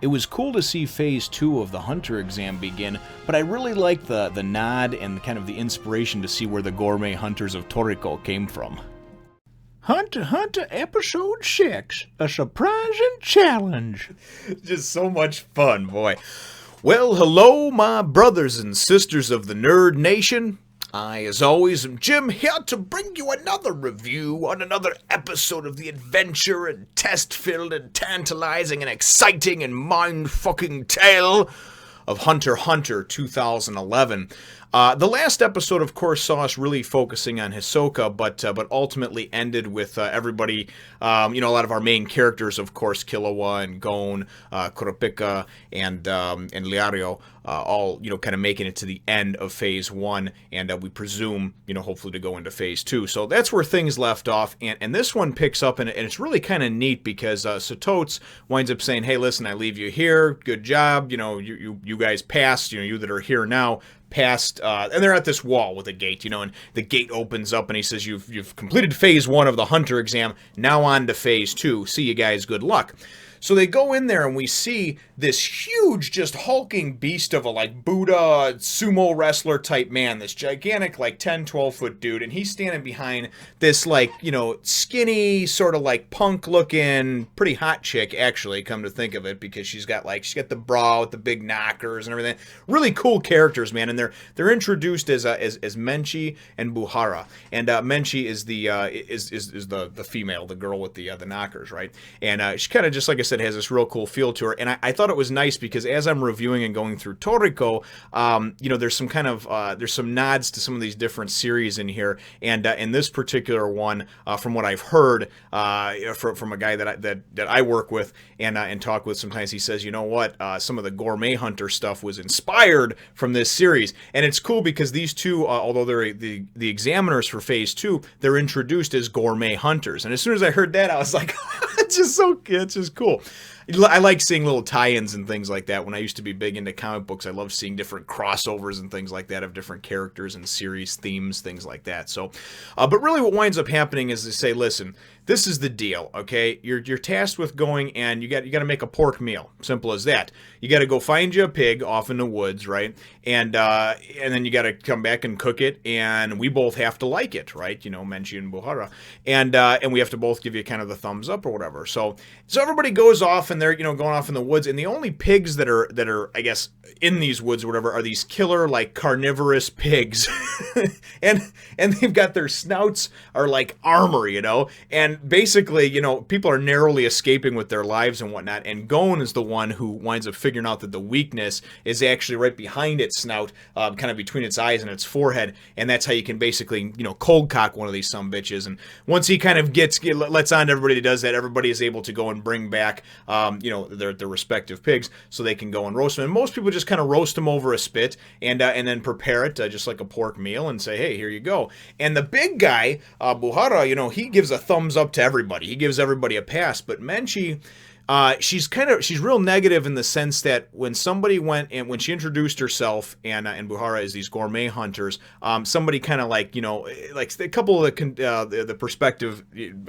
It was cool to see Phase 2 of the Hunter exam begin, but I really liked the nod and kind of the inspiration to see where the gourmet hunters of Toriko came from. Hunter x Hunter Episode 6, A Surprising Challenge. Just so much fun, boy. Well, hello, my brothers and sisters of the Nerd Nation. I, as always, am Jim, here to bring you another review on another episode of the adventure and test-filled and tantalizing and exciting and mind-fucking tale of Hunter x Hunter 2011. The last episode, of course, saw us really focusing on Hisoka, but ultimately ended with everybody, a lot of our main characters, of course, Killua and Gon, Kurapika, and Liario, all, kind of making it to the end of Phase 1, and we presume, hopefully to go into Phase 2. So that's where things left off, and this one picks up, and it's really kind of neat because Satotes winds up saying, hey, listen, I leave you here, good job, you guys passed, you that are here now, past, and they're at this wall with a gate, and the gate opens up and he says, you've completed Phase 1 of the Hunter exam, now on to Phase 2, see you guys, good luck. So they go in there and we see this huge, just hulking beast of a Buddha sumo wrestler type man, this gigantic 10, 12 foot dude, and he's standing behind this skinny, sort of punk looking, pretty hot chick actually, come to think of it, because she's got the bra with the big knockers and everything. Really cool characters, man, and they're introduced as Menchi and Buhara. And Menchi is the female, the girl with the knockers, right? And she kind of, just like I said, has this real cool feel to her, and I thought it was nice because as I'm reviewing and going through Toriko, there's some kind of there's some nods to some of these different series in here, and in this particular one, from what I've heard from a guy that I work with and talk with sometimes, he says, some of the Gourmet Hunter stuff was inspired from this series, and it's cool because these two, although they're the examiners for Phase 2, they're introduced as Gourmet Hunters, and as soon as I heard that, I was like, it's just cool. I like seeing little tie-ins and things like that. When I used to be big into comic books, I love seeing different crossovers and things like that of different characters and series themes, things like that. So, but really what winds up happening is they say, listen, this is the deal, okay? You're tasked with going and you got to make a pork meal. Simple as that. You got to go find you a pig off in the woods, right? And then you got to come back and cook it, and we both have to like it, right? Menchi and Buhara, and we have to both give you kind of the thumbs up or whatever. So everybody goes off and they're going off in the woods, and the only pigs that are I guess in these woods or whatever are these killer carnivorous pigs, and they've got their snouts are like armor, and basically, people are narrowly escaping with their lives and whatnot, and Gon is the one who winds up figuring out that the weakness is actually right behind its snout, kind of between its eyes and its forehead, and that's how you can basically, cold cock one of these sumbitches. And once he kind of lets on to everybody that does that, everybody is able to go and bring back, their respective pigs so they can go and roast them. And most people just kind of roast them over a spit and then prepare it just like a pork meal and say, hey, here you go. And the big guy, Buhara, he gives a thumbs up to everybody. He gives everybody a pass. But Menchi, she's real negative in the sense that when somebody went and when she introduced herself and Buhara is these gourmet hunters, somebody kind of like a couple of the perspective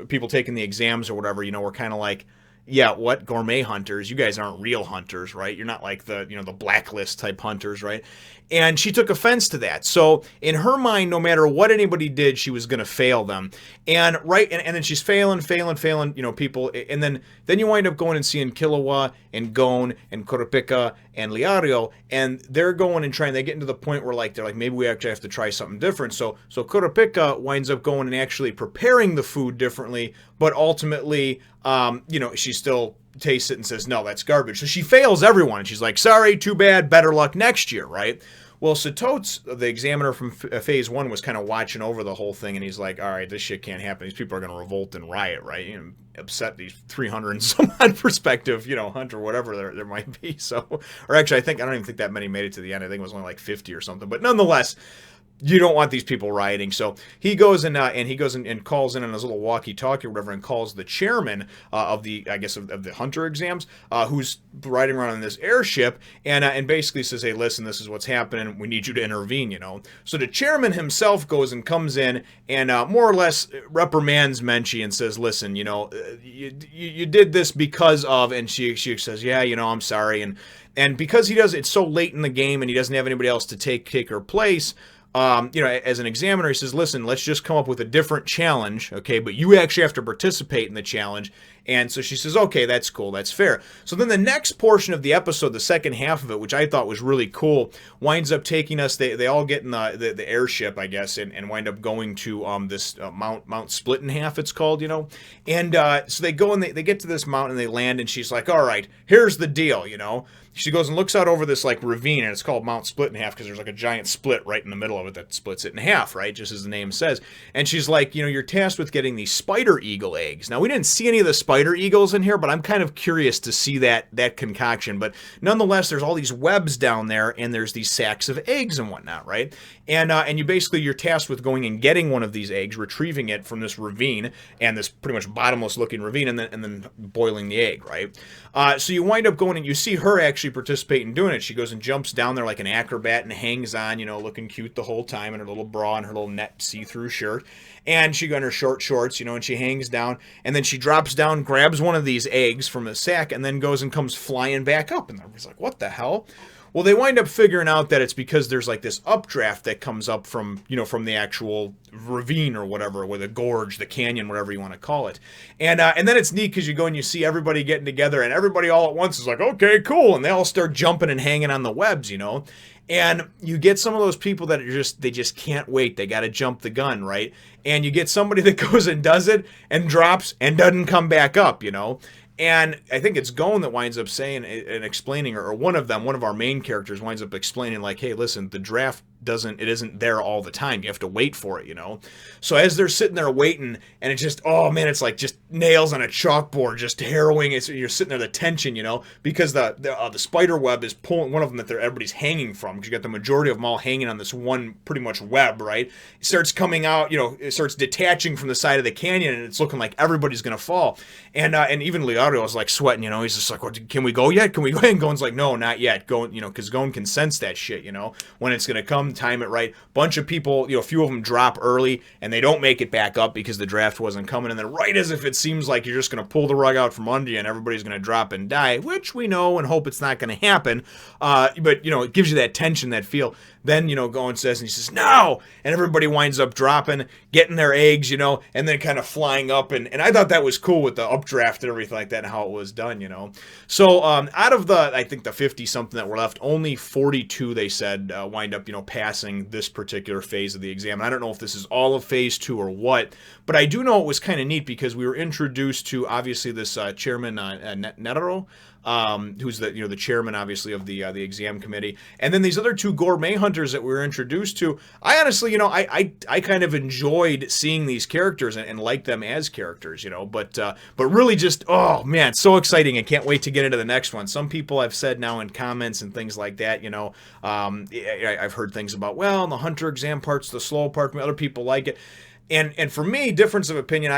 people taking the exams or whatever, were kind of like, yeah, what gourmet hunters? You guys aren't real hunters, right? You're not like the blacklist type hunters, right? And she took offense to that. So in her mind, no matter what anybody did, she was going to fail them. And then she's failing, people. And then you wind up going and seeing Killua and Gon and Kurapika and Liario, and they're going and trying. They get into the point where they're like, maybe we actually have to try something different. So Kurapika winds up going and actually preparing the food differently, but ultimately, she still tastes it and says, no, that's garbage. So she fails everyone. And she's like, sorry, too bad, better luck next year, right? Well, Satotes, the examiner from Phase 1, was kind of watching over the whole thing, and he's like, all right, this shit can't happen. These people are going to revolt and riot, right? Upset these 300 and some odd perspective, hunter, whatever there might be. So, or actually, I don't even think that many made it to the end. I think it was only 50 or something. But nonetheless, you don't want these people rioting. So he goes and calls in on his little walkie-talkie or whatever, and calls the chairman of the hunter exams, who's riding around in this airship, and basically says, hey, listen, this is what's happening. We need you to intervene, So the chairman himself goes and comes in and more or less reprimands Menchie and says, listen, you did this because of, and she says, yeah, I'm sorry, and because it's so late in the game and he doesn't have anybody else to take her place. As an examiner, he says, listen, let's just come up with a different challenge, okay? But you actually have to participate in the challenge. And so she says, okay, that's cool, that's fair. So then the next portion of the episode, the second half of it, which I thought was really cool, winds up taking us, they all get in the airship, I guess, and wind up going to this Mount Split in Half, it's called, And so they go and they get to this mountain and they land, and she's like, all right, here's the deal, She goes and looks out over this ravine, and it's called Mount Split in Half because there's a giant split right in the middle of it that splits it in half, right? Just as the name says. And she's like, you're tasked with getting these spider eagle eggs. Now, we didn't see any of the spider eagles in here, but I'm kind of curious to see that concoction. But nonetheless, there's all these webs down there, and there's these sacks of eggs and whatnot, right? And you're tasked with going and getting one of these eggs, retrieving it from this ravine, and this pretty much bottomless looking ravine, and then boiling the egg, right? So you wind up going and you see her actually participate in doing it. She goes and jumps down there like an acrobat and hangs on, looking cute the whole time in her little bra and her little net see-through shirt. And she got her short shorts, and she hangs down, and then she drops down, grabs one of these eggs from a sack, and then goes and comes flying back up. And everybody's like, what the hell? Well, they wind up figuring out that it's because there's like this updraft that comes up from the actual ravine or whatever, or the gorge, the canyon, whatever you want to call it. And then it's neat because you go and you see everybody getting together, and everybody all at once is like, okay, cool. And they all start jumping and hanging on the webs, And you get some of those people that they just can't wait. They got to jump the gun, right? And you get somebody that goes and does it and drops and doesn't come back up, And I think it's Gon that winds up saying and explaining, or one of our main characters winds up explaining, like, hey, listen, the draft isn't there all the time. You have to wait for it, So as they're sitting there waiting, and it's just, oh man, it's like just nails on a chalkboard, just harrowing. You're sitting there, the tension, because the spider web is pulling one of them that everybody's hanging from, because you got the majority of them all hanging on this one pretty much web, right? It starts coming out, it starts detaching from the side of the canyon, and it's looking like everybody's gonna fall. And even Leorio is like sweating, he's just like, well, can we go yet? Can we go? And Gon's like, no, not yet. Gon, because Gon can sense that shit, when it's gonna come, time it right. Bunch of people, a few of them drop early, and they don't make it back up because the draft wasn't coming. And then right as if it seems like you're just going to pull the rug out from under you and everybody's going to drop and die, which we know and hope it's not going to happen. But, it gives you that tension, that feel. Then, Gon says, and he says, no! And everybody winds up dropping, getting their eggs, and then kind of flying up. And I thought that was cool with the updraft and everything like that and how it was done, So, out of I think the 50-something that were left, only 42, they said, wind up, passing this particular phase of the exam. And I don't know if this is all of phase 2 or what, but I do know it was kind of neat because we were introduced to, obviously, this Chairman Netero, who's the chairman, obviously, of the exam committee, and then these other two gourmet hunters that we were introduced to. I honestly, I kind of enjoyed seeing these characters and liked them as characters, but really just, oh man, so exciting! I can't wait to get into the next one. Some people have said now in comments and things like that, I've heard things about, well, the hunter exam part's the slow part. Other people like it. And for me, difference of opinion,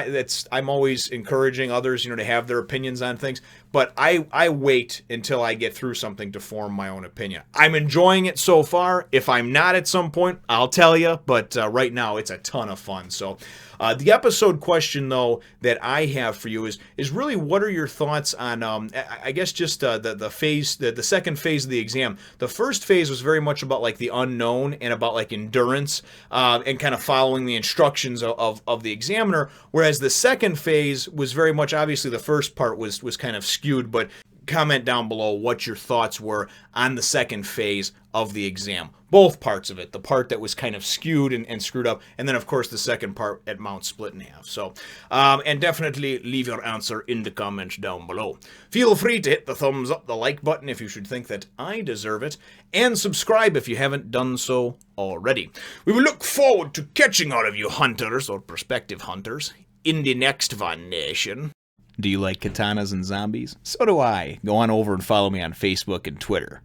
I'm always encouraging others, to have their opinions on things. But I wait until I get through something to form my own opinion. I'm enjoying it so far. If I'm not at some point, I'll tell you. But right now, it's a ton of fun. So the episode question, though, that I have for you is really, what are your thoughts on, I guess, just the phase, the second phase of the exam. The first phase was very much about, like, the unknown and about, like, endurance and kind of following the instructions of the examiner, whereas the second phase was very much, obviously, the first part was kind of skewed, but comment down below what your thoughts were on the second phase of the exam. Both parts of it. The part that was kind of skewed and screwed up, and then, of course, the second part at Mount Split in Half. So, and definitely leave your answer in the comments down below. Feel free to hit the thumbs up, the like button if you should think that I deserve it, and subscribe if you haven't done so already. We will look forward to catching all of you hunters, or prospective hunters, in the next Von Nation. Do you like katanas and zombies? So do I. Go on over and follow me on Facebook and Twitter.